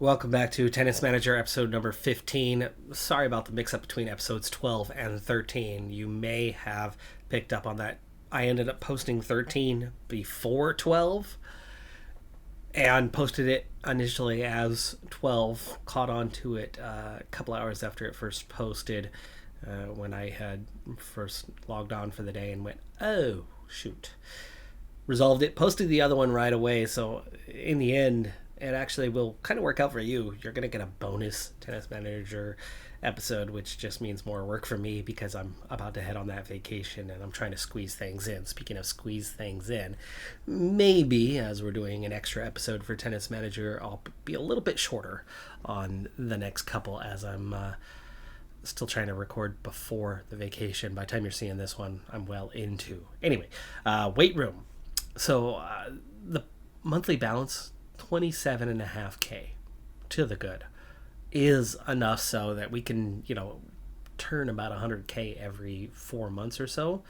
Welcome back to Tennis Manager episode number 15. Sorry about the mix up between episodes 12 and 13. You may have picked up on that. I ended up posting 13 before 12 and posted it initially as 12. Caught on to it a couple hours after it first posted when I had first logged on for the day and went, oh, shoot. Resolved it, posted the other one right away. So in the end, it actually will kind of work out for you. You're going to get a bonus Tennis Manager episode, which just means more work for me because I'm about to head on that vacation and I'm trying to squeeze things in. Speaking of squeeze things in, maybe as we're doing an extra episode for Tennis Manager, I'll be a little bit shorter on the next couple as I'm still trying to record before the vacation. By the time you're seeing this one, I'm well into. Anyway, weight room. So the monthly balance, 27.5K to the good, is enough so that we can, turn about 100K every 4 months or so,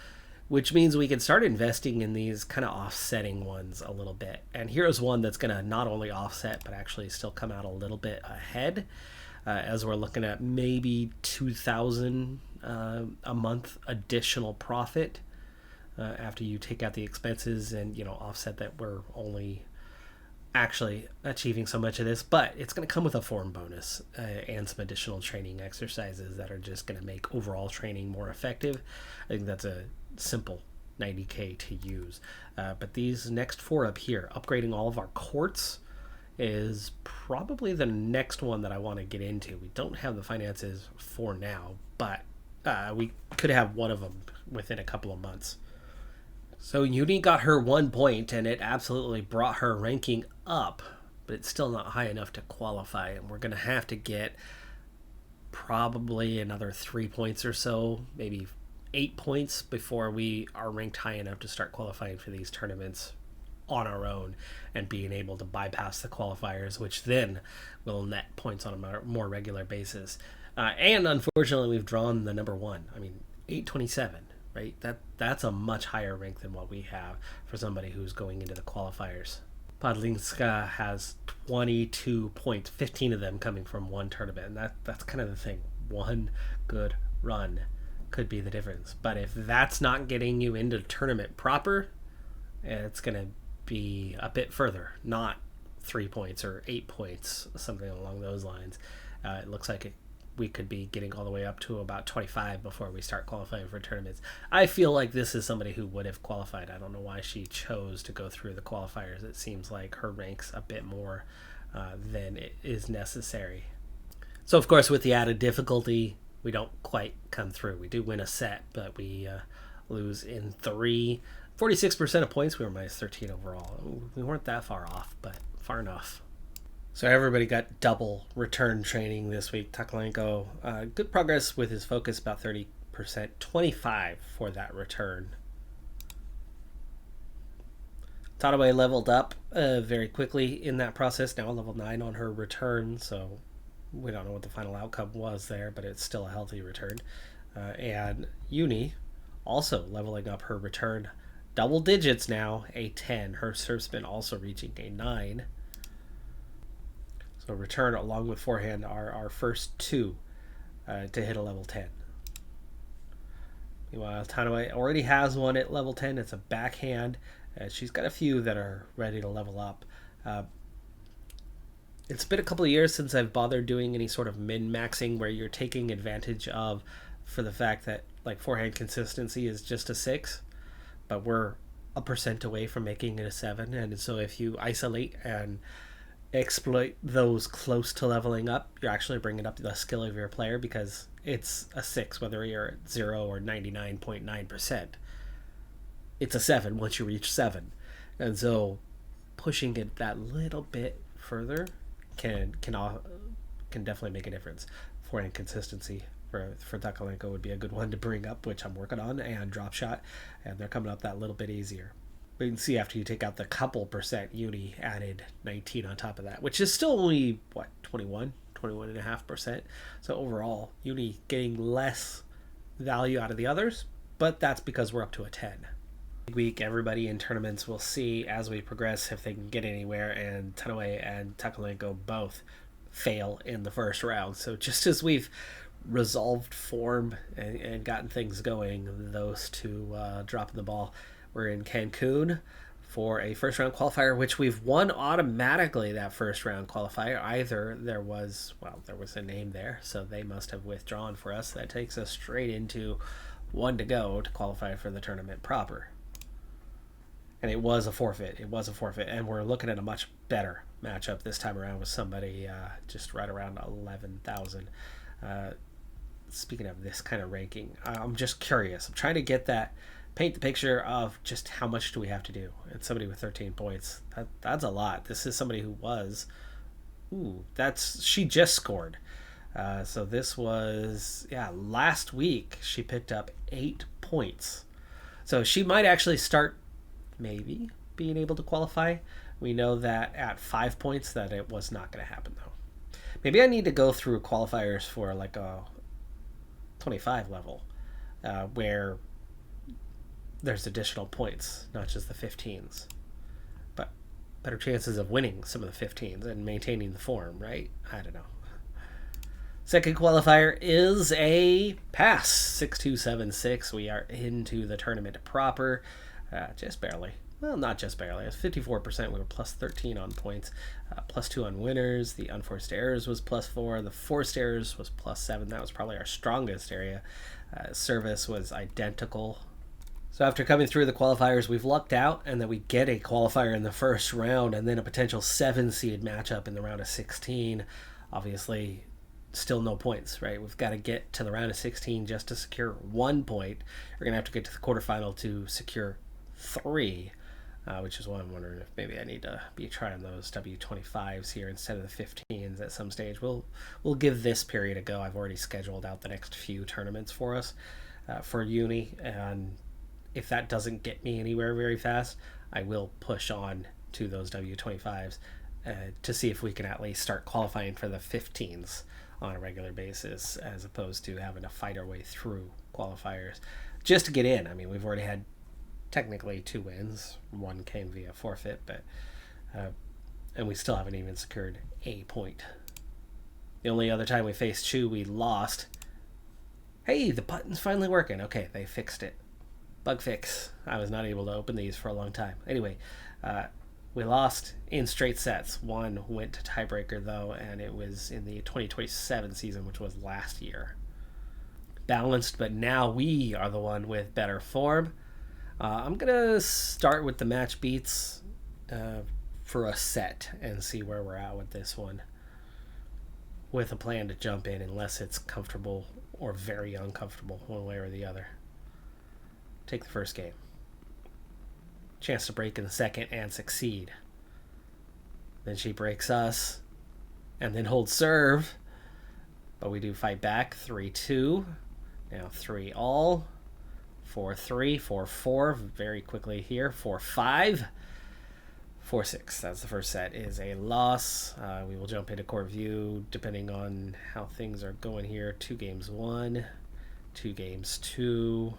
which means we can start investing in these kind of offsetting ones a little bit. And here's one that's going to not only offset, but actually still come out a little bit ahead as we're looking at maybe 2,000 a month additional profit after you take out the expenses and, offset that we're only actually achieving so much of this, but it's going to come with a form bonus and some additional training exercises that are just going to make overall training more effective. I think that's a simple 90K to use. But these next four up here, upgrading all of our courts, is probably the next one that I want to get into. We don't have the finances for now, but we could have one of them within a couple of months. So Uni got her 1 point, and it absolutely brought her ranking up, but it's still not high enough to qualify, and we're going to have to get probably another 3 points or so, maybe 8 points before we are ranked high enough to start qualifying for these tournaments on our own and being able to bypass the qualifiers, which then will net points on a more regular basis. And unfortunately, we've drawn the number one. 827. Right, that's a much higher rank than what we have for somebody who's going into the qualifiers. Podlinska has 22 points, 15 of them coming from one tournament, and that's kind of the thing. One good run could be the difference. But if that's not getting you into tournament proper, it's going to be a bit further, not 3 points or 8 points, something along those lines. It looks like we could be getting all the way up to about 25 before we start qualifying for tournaments. I feel like this is somebody who would have qualified. I don't know why she chose to go through the qualifiers. It seems like her rank's a bit more than it is necessary. So, of course, with the added difficulty, we don't quite come through. We do win a set, but we lose in 3. 46% of points, we were minus 13 overall. We weren't that far off, but far enough. So everybody got double return training this week. Takalenko, good progress with his focus, about 30%, 25 for that return. Tadaway leveled up very quickly in that process, now level 9 on her return, so we don't know what the final outcome was there, but it's still a healthy return. And Uni also leveling up her return, double digits now, a 10. Her serve spin also reaching a 9. So return along with forehand are our first two to hit a level 10. Meanwhile, Tanaway already has one at level 10. It's a backhand. She's got a few that are ready to level up. It's been a couple of years since I've bothered doing any sort of min-maxing where you're taking advantage of for the fact that forehand consistency is just a 6, but we're a percent away from making it a 7. And so if you isolate and exploit those close to leveling up, you're actually bringing up the skill of your player because it's a 6 whether you're at 0 or 99.9%. It's a 7 once you reach 7. And so pushing it that little bit further can definitely make a difference. Forehand consistency for Takalenko would be a good one to bring up, which I'm working on, and drop shot, and they're coming up that little bit easier. But you can see after you take out the couple percent, Uni added 19 on top of that, which is still only, 21.5%. So overall, Uni getting less value out of the others, but that's because we're up to a 10. Week, everybody in tournaments will see as we progress if they can get anywhere, and Tanaway and Takalenko both fail in the first round. So just as we've resolved form and gotten things going, those two dropping the ball. We're in Cancun for a first round qualifier, which we've won automatically. That first round qualifier, either there was a name there, so they must have withdrawn for us. That takes us straight into one to go to qualify for the tournament proper. And it was a forfeit. And we're looking at a much better matchup this time around with somebody just right around 11,000. Speaking of this kind of ranking, I'm just curious. I'm trying to paint the picture of just how much do we have to do. And somebody with 13 points, that's a lot. This is somebody who was, she just scored. So this was, last week she picked up 8 points. So she might actually start maybe being able to qualify. We know that at 5 points that it was not going to happen though. Maybe I need to go through qualifiers for like a 25 level where there's additional points, not just the 15s, but better chances of winning some of the 15s and maintaining the form, right? I don't know. Second qualifier is a pass, 6276. We are into the tournament proper. Just barely. Well, not just barely. It was 54%. We were plus 13 on points, plus 2 on winners. The unforced errors was plus 4. The forced errors was plus 7. That was probably our strongest area. Service was identical. So after coming through the qualifiers, we've lucked out, and then we get a qualifier in the first round, and then a potential 7-seed matchup in the round of 16. Obviously, still no points, right? We've got to get to the round of 16 just to secure 1 point. We're going to have to get to the quarterfinal to secure 3, which is why I'm wondering if maybe I need to be trying those W25s here instead of the 15s at some stage. We'll give this period a go. I've already scheduled out the next few tournaments for us for uni, and if that doesn't get me anywhere very fast, I will push on to those W25s to see if we can at least start qualifying for the 15s on a regular basis, as opposed to having to fight our way through qualifiers just to get in. I mean, we've already had technically 2 wins. 1 came via forfeit, but and we still haven't even secured a point. The only other time we faced Chu, we lost. Hey, the button's finally working. Okay, they fixed it. Bug fix. I was not able to open these for a long time. Anyway, we lost in straight sets. 1 went to tiebreaker, though, and it was in the 2027 season, which was last year. Balanced, but now we are the one with better form. I'm going to start with the match beats for a set and see where we're at with this one, with a plan to jump in unless it's comfortable or very uncomfortable one way or the other. Take the first game. Chance to break in the second and succeed. Then she breaks us and then holds serve, but we do fight back. 3-2. Now 3-all. 4-3. 4-4 very quickly here. 4-5. 4-6. That's the first set is a loss. We will jump into court view depending on how things are going here. 2 games 1. 2 games 2.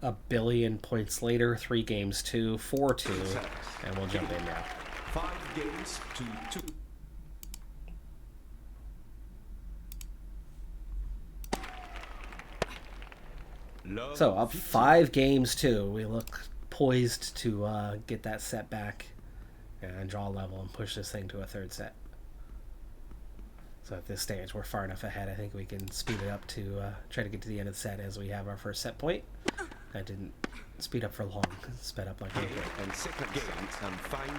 A billion points later, 3 games 2, 4-2, and we'll jump in now. 5 games to 2. So up 5 games 2. We look poised to get that set back and draw level and push this thing to a 3rd set. So at this stage, we're far enough ahead. I think we can speed it up to try to get to the end of the set as we have our first set point. That didn't speed up for long. Sped up like a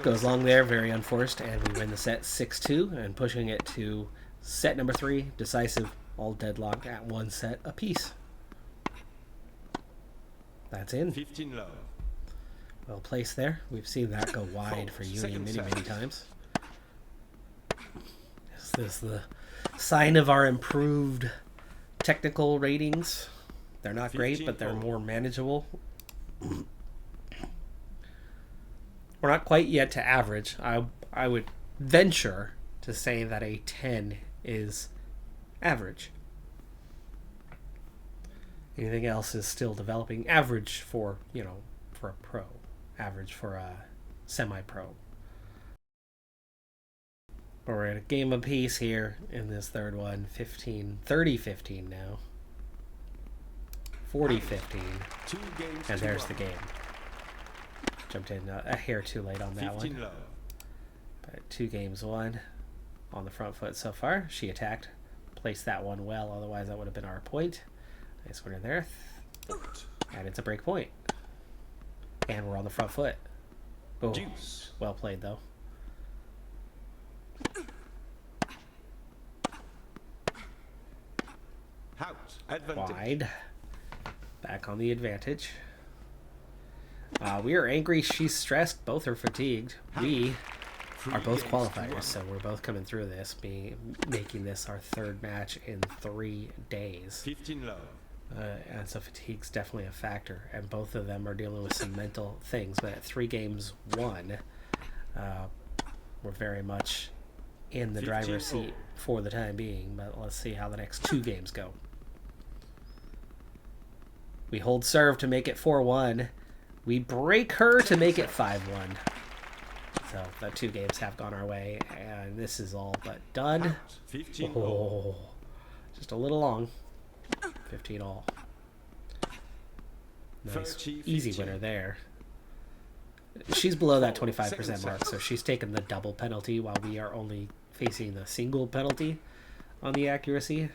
goes long there, very unforced, and we win the set 6-2 and pushing it to set number 3, decisive, all deadlock at 1 set apiece. That's in. 15 love. Well placed there. We've seen that go wide for uni many times. Is this the sign of our improved technical ratings? They're not great, but they're more manageable. We're not quite yet to average. I would venture to say that a 10 is average. Anything else is still developing. Average for a pro. Average for a semi-pro. We're at a game apiece here in this third one. 30-15 now. 40-15. 2 games And to there's 1. the game. Jumped in a hair too late on that 15 one. love. But 2 games won. On the front foot so far. She attacked. Placed that one well, otherwise that would have been our point. Nice winner there. And it's a break point. And we're on the front foot. Oh, Deuce. well played though. Out. Advantage. Wide. Back on the advantage. We are angry. She's stressed. Both are fatigued. We are both qualifiers, so we're both coming through this, making this our third match in 3 days. 15 love. And so fatigue's definitely a factor, and both of them are dealing with some mental things. But at 3 games won, we're very much in the driver's seat for the time being. But let's see how the next 2 games go. We hold serve to make it 4-1. We break her to make it 5-1. So the 2 games have gone our way, and this is all but done. 15 Oh, just a little long. 15 all. Nice, 30, easy 15. winner there. She's below that 25% mark, so she's taken the double penalty while we are only facing the single penalty on the accuracy.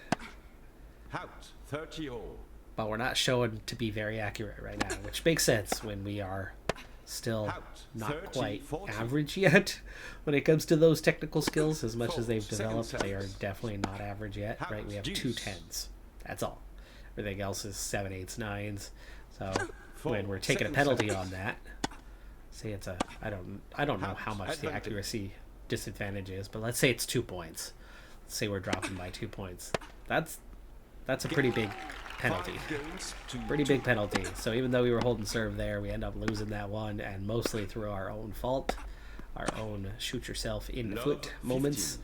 Out. 30 all. But we're not showing to be very accurate right now, which makes sense when we are still not 30, quite 40. average yet when it comes to those technical skills. As much as 4 they've developed, seconds. they are definitely not average yet. Right, we have 2 Deuce. 10s. That's all. Everything else is 7, 8s, 9s. So 4 when we're taking a seconds. penalty on that, say it's a I don't know how much the Advantage. accuracy disadvantage is, but let's say it's 2 points. Let's say we're dropping by 2 points. That's a pretty big penalty. 5 games to Pretty 2. big penalty. So even though we were holding serve there, we end up losing that one, and mostly through our own fault, our own shoot yourself in the Love foot 15. moments.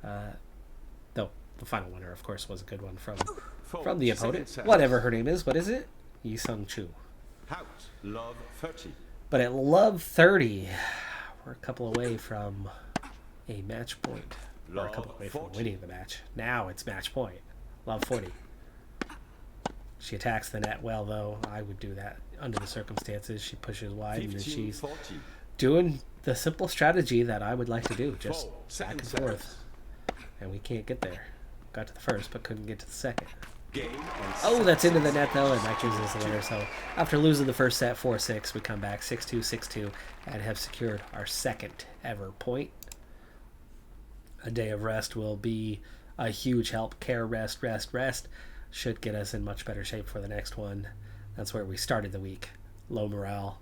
Though the final winner, of course, was a good one from 4 the opponent. seconds left. Whatever her name is, what is it? Yi Sung Chu. Out. Love 30. But at love 30, we're a couple away from a match point. Or a couple Love away from 40. winning the match. Now it's match point. Love 40. She attacks the net well, though. I would do that under the circumstances. She pushes wide, and then 15 she's 40. doing the simple strategy that I would like to do, just 4 back and seconds forth. left. And we can't get there. Got to the first, but couldn't get to the second. Game on Oh, that's into the net, though, and that gives us the winner. So after losing the first set 4-6, we come back 6-2, 6-2, and have secured our second ever point. A day of rest will be a huge help. Care, rest, rest, rest. Should get us in much better shape for the next one. That's where we started the week. Low morale,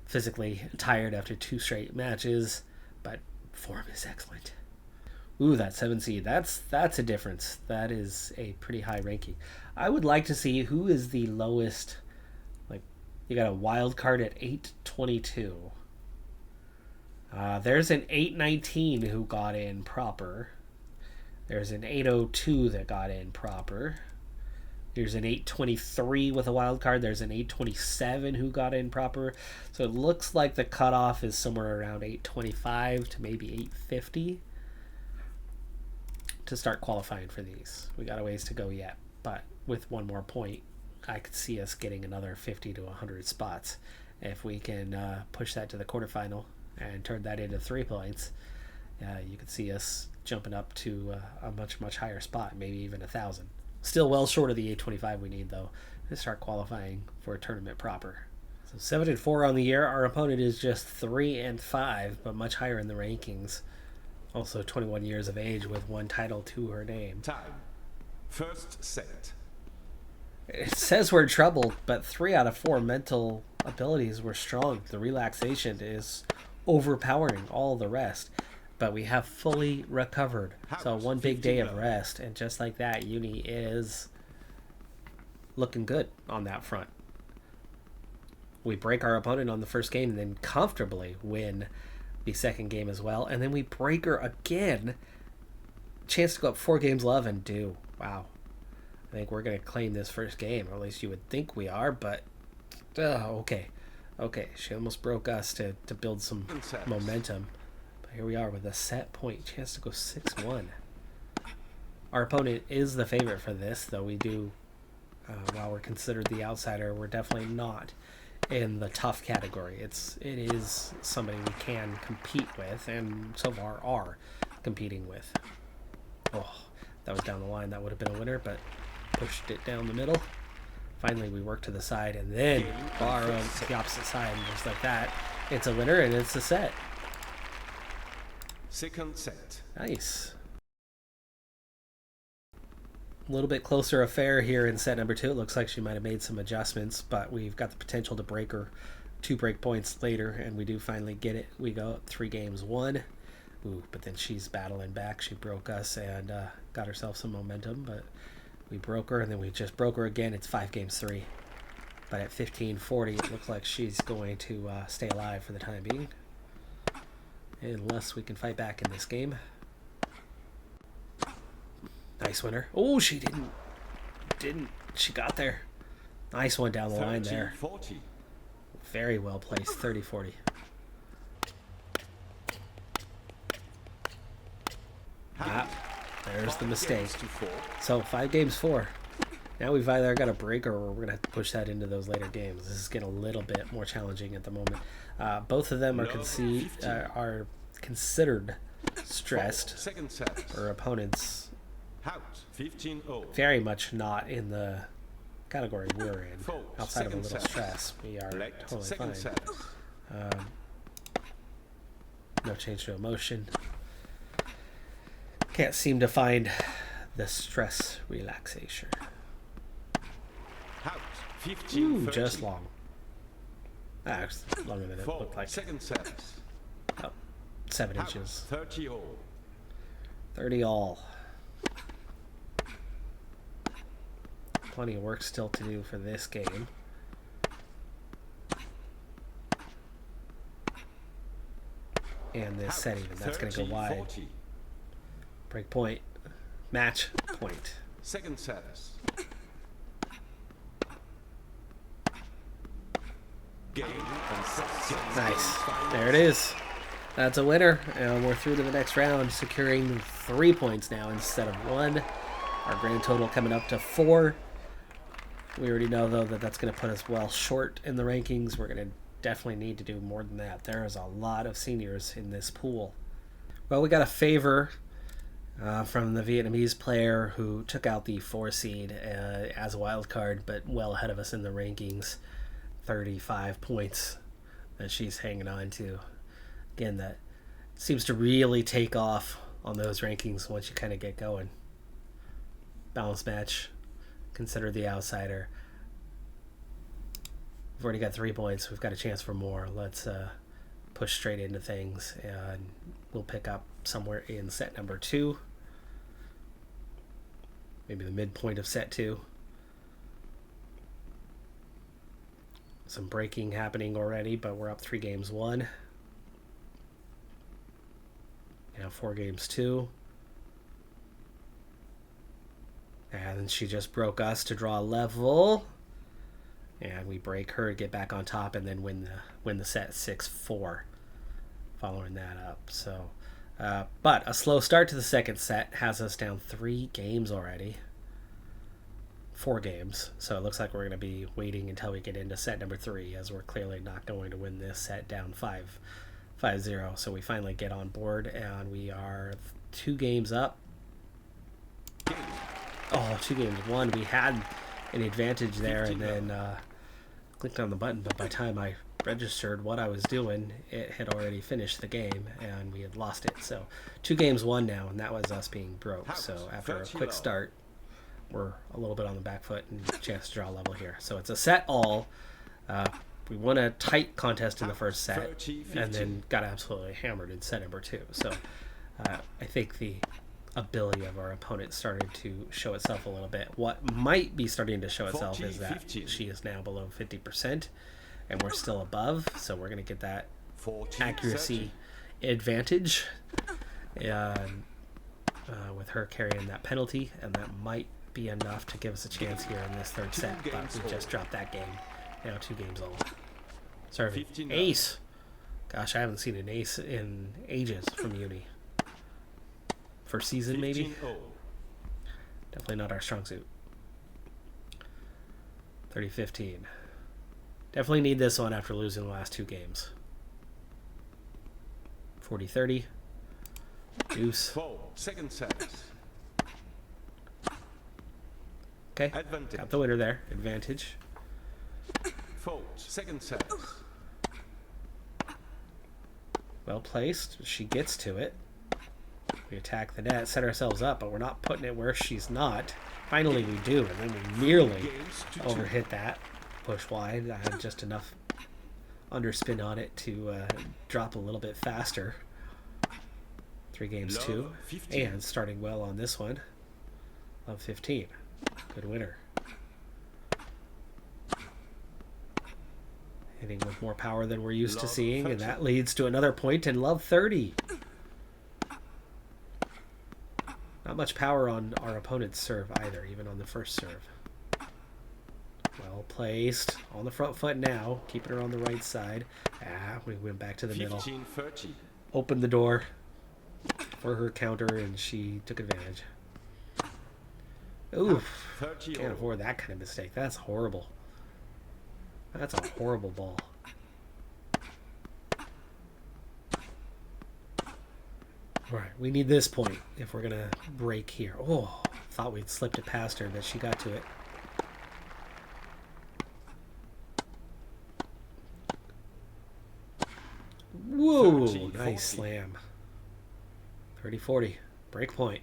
physically tired after 2 straight matches, but form is excellent. Ooh, that 7 seed. That's a difference. That is a pretty high ranking. I would like to see who is the lowest. Like, you got a wild card at 822. There's an 819 who got in proper. There's an 802 that got in proper. There's an 823 with a wild card. There's an 827 who got in proper. So it looks like the cutoff is somewhere around 825 to maybe 850 to start qualifying for these. We got a ways to go yet, but with one more point, I could see us getting another 50 to 100 spots. If we can push that to the quarterfinal and turn that into 3 points, you could see us jumping up to a much higher spot, maybe even 1,000. Still well short of the 825 we need, though, to start qualifying for a tournament proper. So 7-4 on the year. Our opponent is just 3-5, but much higher in the rankings. Also 21 years of age with 1 title to her name. Time. First set. It says we're troubled, but 3 out of 4 mental abilities were strong. The relaxation is overpowering all the rest. But we have fully recovered. So 1 big day of rest, and just like that, Uni is looking good on that front. We break our opponent on the first game and then comfortably win the second game as well. And then we break her again. Chance to go up 4 games love and do. Wow. I think we're going to claim this first game, or at least you would think we are, but okay. Okay, she almost broke us to build some momentum. here we are with a set point. Chance to go 6-1. Our opponent is the favorite for this, though we do, while we're considered the outsider, we're definitely not in the tough category. It is somebody we can compete with, and so far are competing with. Oh, that was down the line. That would have been a winner, but pushed it down the middle. Finally, we work to the side, and then borrow the opposite side, and just like that, it's a winner, and it's a set. Second set. Nice. A little bit closer affair here in set number 2. It looks like she might have made some adjustments, but we've got the potential to break her 2 break points later, and we do finally get it. We go up 3-1. Ooh, but then she's battling back. She broke us and got herself some momentum, but we broke her, and then we just broke her again. It's 5-3. But at 15-40, it looks like she's going to stay alive for the time being, unless we can fight back in this game. Nice winner. Oh, she didn't. She got there. Nice one down the line there. 40. Very well placed. 30-40. Ah, there's the mistake. So 5-4. Now we've either got a break or we're going to push that into those later games. This is getting a little bit more challenging at the moment. Both of them are considered stressed. Second set. Our opponents Out. 15-0. very much not in the category we're in. Four. Outside of a Second little set. stress, we are Black. totally Second fine. set. No change to emotion. Can't seem to find the stress relaxation. Out. Ooh, 15-30. just long. It's longer than it Four. looked like. Second set. Oh, 7 Out. inches. 30-0. 30 all. Plenty of work still to do for this game. And this set even. That's going to go wide. 40. Break point. Match point. Second set. Game and set. Nice. There it is. That's a winner. And we're through to the next round, securing 3 points now instead of 1. Our grand total coming up to 4. We already know, though, that that's going to put us well short in the rankings. We're going to definitely need to do more than that. There is a lot of seniors in this pool. Well, we got a favor from the Vietnamese player who took out the 4 seed as a wild card, but well ahead of us in the rankings. 35 points that she's hanging on to. Again, that seems to really take off on those rankings once you kind of get going. Balance match. Consider the outsider. We've already got 3 points. We've got a chance for more. Let's push straight into things, and we'll pick up somewhere in set number 2. Maybe the midpoint of set 2. Some breaking happening already, but we're up 3-1. Now 4-2. And she just broke us to draw a level. And we break her to get back on top and then win the set 6-4 following that up. So, but a slow start to the second set has us down 3 games already. 4 games. So it looks like we're going to be waiting until we get into set number 3, as we're clearly not going to win this set down 5-0. So we finally get on board, and we are 2 games up. Oh, 2-1. We had an advantage there, and then clicked on the button, but by the time I registered what I was doing, it had already finished the game, and we had lost it. So 2-1 now, and that was us being broke. So after a quick start, we're a little bit on the back foot and chance to draw a level here. So it's a set all. We won a tight contest in the first set, and then got absolutely hammered in set number 2. So I think the ability of our opponent started to show itself a little bit. What might be starting to show itself is that she is now below 50%, and we're still above, so we're going to get that accuracy advantage with her carrying that penalty, and that might be enough to give us a chance here in this third set, but we just dropped that game. Now 2 games all. Serving ace. Gosh, I haven't seen an ace in ages from Uni. First season, maybe? 15-0. Definitely not our strong suit. 30-15. Definitely need this one after losing the last 2 games. 40-30. Deuce. Fold. Second set. Okay. Advantage. Got the winner there. Advantage. Fold. Second set. Well placed. She gets to it. We attack the net, set ourselves up, but we're not putting it where she's not. Finally we do, and then we nearly Games to overhit that. Push wide. I had just enough underspin on it to drop a little bit faster. 3 games, Love 2. 15. And starting well on this one. Love 15. Good winner. Hitting with more power than we're used to Love seeing, and 30. that leads to another point in love 30. Not much power on our opponent's serve either, even on the first serve. Well placed. On the front foot now. Keeping her on the right side. We went back to the middle. 15-30. Opened the door for her counter, and she took advantage. Oof. 30. Can't afford that kind of mistake. That's horrible. That's a horrible ball. Alright, we need this point if we're going to break here. Oh, thought we'd slipped it past her, but she got to it. Whoa, 30, nice 40. slam. 30-40, break point.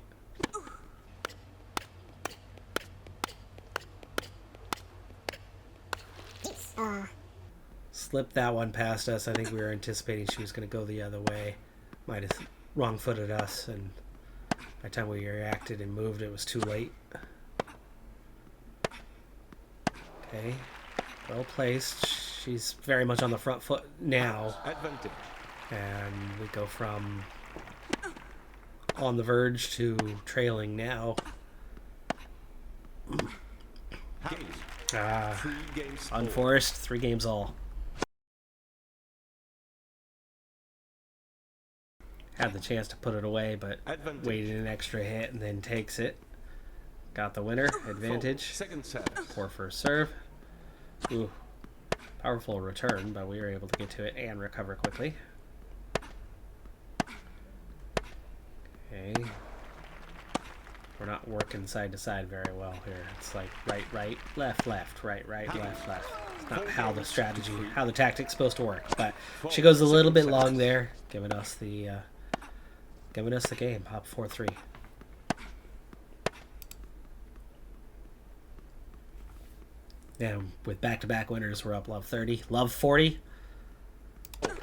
Slipped that one past us. I think we were anticipating she was going to go the other way. Might have wrong-footed us, and by the time we reacted and moved, it was too late. Okay, well placed. She's very much on the front foot now, Advantage. and we go from on the verge to trailing now. House. 3 games. all. Unforced, 3 games all. Had the chance to put it away, but Advantage. waited an extra hit and then takes it. Got the winner. Advantage. Fold. Second set. Poor first serve. Ooh. Powerful return, but we were able to get to it and recover quickly. Okay. We're not working side to side very well here. It's like right, right, left, left, right, right, left, left. It's not how the strategy, how the tactic's supposed to work. But she goes a little bit long there, giving us the game. Up 4-3. And with back-to-back winners, we're up love 30, love 40. Fold.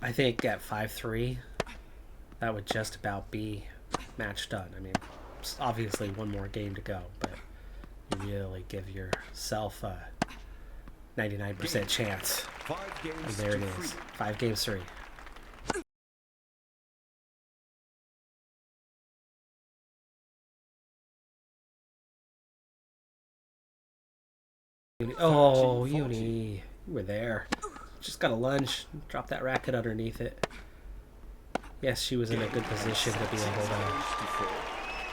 I think at 5-3, that would just about be match done. I mean, obviously one more game to go, but you really give yourself a 99% chance. 5 games. And there it to is. 3. 5 games 3. Oh, 13-40. Uni. You were there. Just got a lunge. Drop that racket underneath it. Yes, she was in a good position to be able to 64.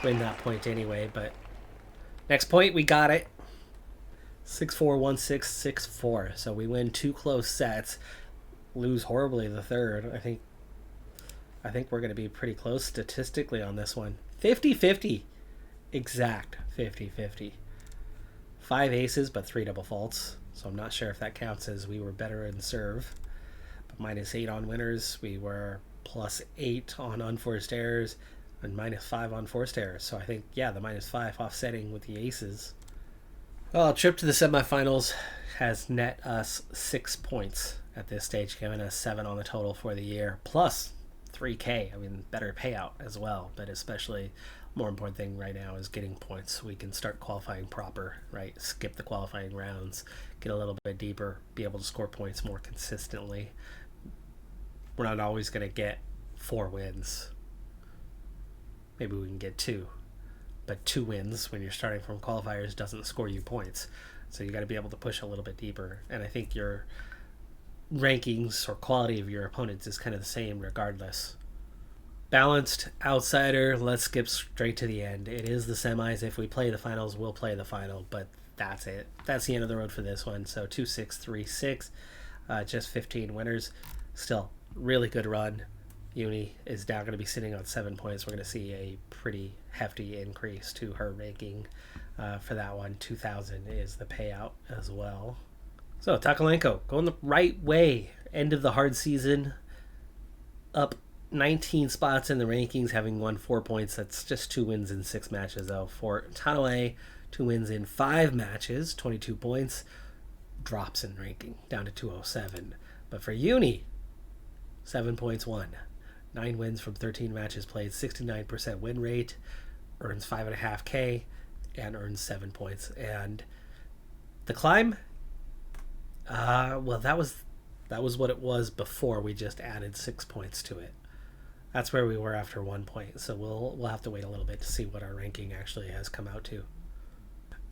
win that point anyway, but next point, we got it. 6-4, 1-6, 6-4. So we win 2 close sets. Lose horribly the third. I think we're going to be pretty close statistically on this one. 50-50. Exact 50-50. 5 aces, but 3 double faults. So I'm not sure if that counts as we were better in serve. But -8 on winners. We were +8 on unforced errors and -5 on forced errors. So I think, yeah, the -5 offsetting with the aces. Well, a trip to the semifinals has net us 6 points at this stage, giving us 7 on the total for the year, plus 3K. I mean, better payout as well, but especially more important thing right now is getting points so we can start qualifying proper, right? Skip the qualifying rounds, get a little bit deeper, be able to score points more consistently. We're not always going to get 4 wins. Maybe we can get 2. But 2 wins when you're starting from qualifiers doesn't score you points. So you got to be able to push a little bit deeper. And I think your rankings or quality of your opponents is kind of the same regardless. Balanced outsider. Let's skip straight to the end. It is the semis. If we play the finals, we'll play the final. But that's it. That's the end of the road for this one. So 2-6-3-6. Just 15 winners. Still, really good run. Uni is now going to be sitting on 7 points. We're going to see a pretty hefty increase to her ranking for that one. 2,000 is the payout as well. So Takalenko going the right way. End of the hard season. Up 19 spots in the rankings, having won 4 points. That's just 2 wins in 6 matches, though. For Tanoe, 2 wins in 5 matches, 22 points. Drops in ranking, down to 207. But for Uni, 7 points won. 9 wins from 13 matches played, 69% win rate, earns 5.5K, and earns 7 points. And the climb, well, that was what it was before we just added 6 points to it. That's where we were after 1 point. So we'll have to wait a little bit to see what our ranking actually has come out to.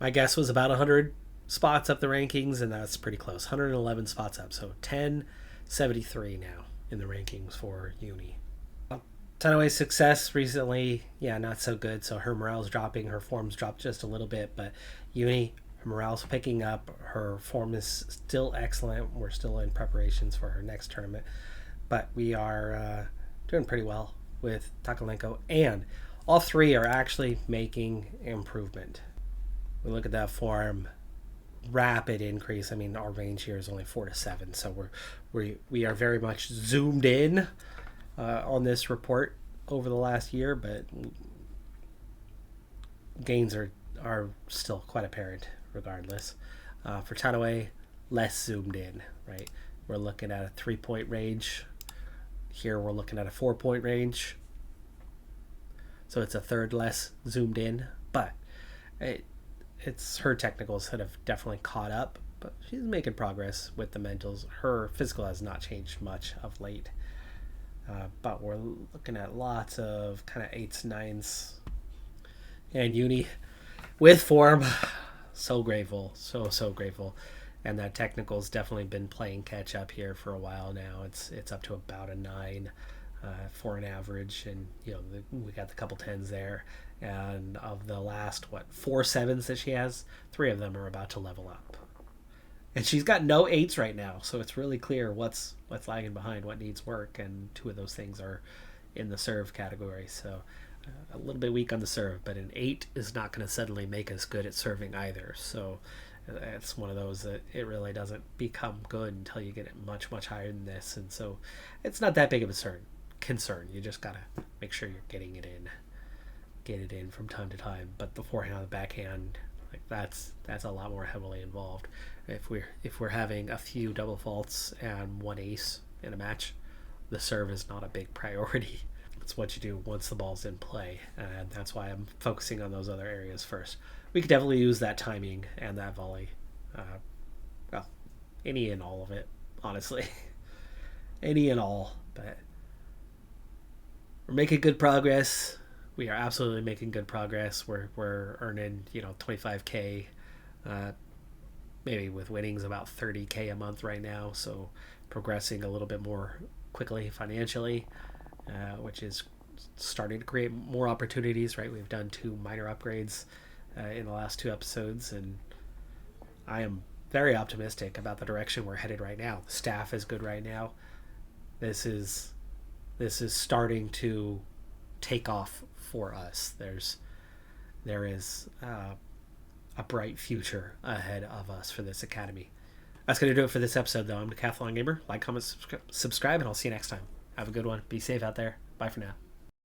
My guess was about 100 spots up the rankings, and that's pretty close. 111 spots up, so 1073 now in the rankings for Uni. Tanoe's success recently, not so good. So her morale's dropping, her form's dropped just a little bit, but Uni, her morale's picking up. Her form is still excellent. We're still in preparations for her next tournament, but we are doing pretty well with Takalenko, and all 3 are actually making improvement. We look at that form, rapid increase. I mean, our range here is only 4 to 7, so we are very much zoomed in on this report over the last year, but gains are still quite apparent regardless. For Tanoe, less zoomed in, right? We're looking at a 3-point range. Here we're looking at a 4-point range. So it's a third less zoomed in, but it's her technicals that have definitely caught up, but she's making progress with the mentals. Her physical has not changed much of late. But we're looking at lots of kind of 8s, 9s. And Uni with form. So grateful. So grateful. And that technical's definitely been playing catch up here for a while now. It's up to about a 9 for an average. And, we got the couple 10s there. And of the last, 4 7s that she has, 3 of them are about to level up. And she's got no 8s right now, so it's really clear what's lagging behind, what needs work, and 2 of those things are in the serve category. So a little bit weak on the serve, but an 8 is not going to suddenly make us good at serving either. So it's one of those that it really doesn't become good until you get it much, much higher than this. And so it's not that big of a concern. You just got to make sure you're getting it in. Get it in from time to time. But the forehand and the backhand, that's a lot more heavily involved. If we're having a few double faults and 1 ace in a match, the serve is not a big priority. It's what you do once the ball's in play, and that's why I'm focusing on those other areas first. We could definitely use that timing and that volley. Well, any and all of it, honestly. Any and all, but we're making good progress. We are absolutely making good progress. We're earning, 25K, maybe with winnings about 30K a month right now. So progressing a little bit more quickly financially, which is starting to create more opportunities, right? We've done 2 minor upgrades in the last 2 episodes, and I am very optimistic about the direction we're headed right now. The staff is good right now. This is starting to take off for us. There is a bright future ahead of us for this academy. That's going to do it for this episode, though. I'm Decathlon Gamer. Like, comment, subscribe, and I'll see you next time. Have a good one. Be safe out there. Bye for now.